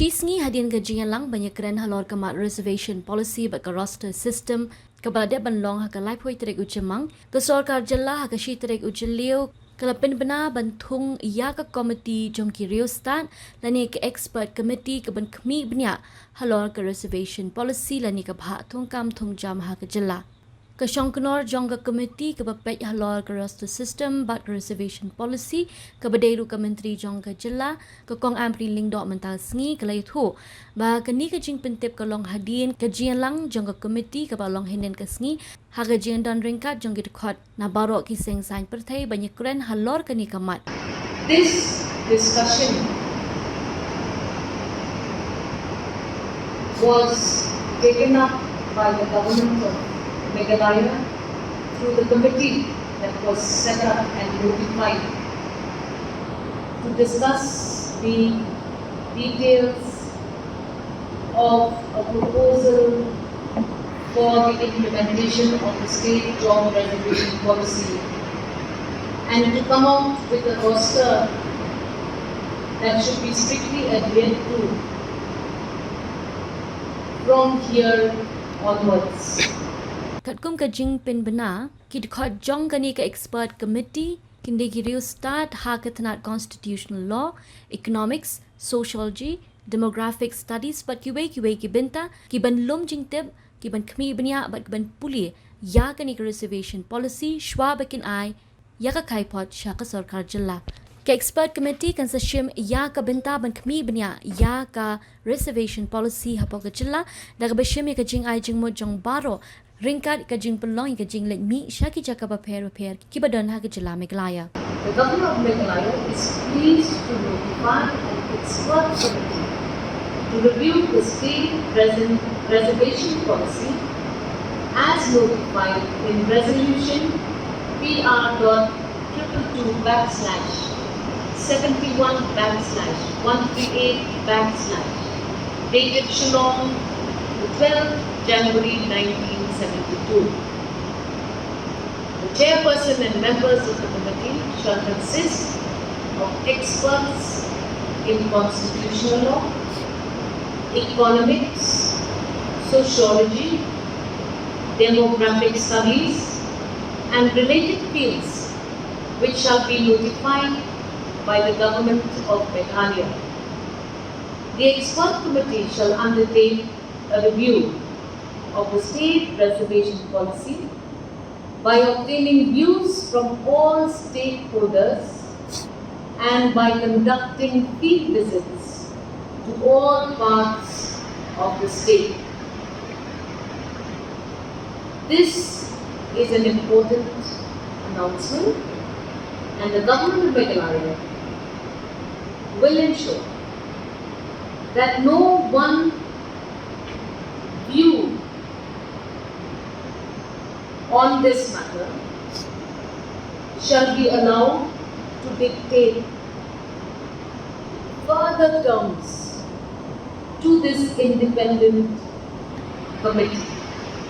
Shisngi hadian gajian lang banyak keren halor kemat reservation policy baka roster system kepada banlong haka life hoi terek ucemang ke Sorkar Jylla haka shi terek uceliu kalau Pynbna ban Thung ya ke komiti jongki riostan lani ke expert committee ke ban Khmih bnya halor ke reservation policy lani ke bahak Thung kam Thung jam haka Jylla ke Shongknor jongga committee ke bapet halor ke roster system bat reservation policy ke baderu ke menteri jongga Jylla ke kong ampri ling dok mental sngi ke lai thu ba ke ni ke jing pentip ke long hadin ke jian lang jongga committee ke balong hinden ke sngi ha ke jian dan ringkat jonggi dekhot na barok ki seng sain perthai banyak keren halor ke ni kamat. This discussion was taken up by the government of Meghalaya through the committee that was set up and notified to discuss the details of a proposal for the implementation of the state job reservation policy and to come out with a roster that should be strictly adhered to from here onwards. Katkum ka jing Pynbna ki dekhot jong kani ka expert committee kinde ki riu start ha ka thanat constitutional law, economics, sociology, demographic studies but kiwe ki binta ki ban lum jing tib ki ban Khmih bnya bat ban puli ya kani ka reservation policy shwa bakin ai ya ka kaipot sha ka Sorkar Jylla ke expert committee kan sashim ya ka binta ban Khmih bnya ya ka reservation policy hapo ka Jylla daga bashim ka jing ai jing mo jong baro ringkat ka jing pelong ka jing let mi shaki jaka pair ki badon ha ka Jylla Meghalaya. The government of Meghalaya is pleased to notify an expert committee to review the state reservation policy as notified in Resolution PR.222/71/138/ dated Shillong, 12 January 1972. The chairperson and members of the committee shall consist of experts in constitutional law, economics, sociology, demographic studies, and related fields, which shall be notified by the government of Meghalaya. The expert committee shall undertake a review of the state reservation policy by obtaining views from all stakeholders and by conducting field visits to all parts of the state. This is an important announcement, and the government of Meghalaya will ensure that no one view on this matter shall be allowed to dictate further terms to this independent committee.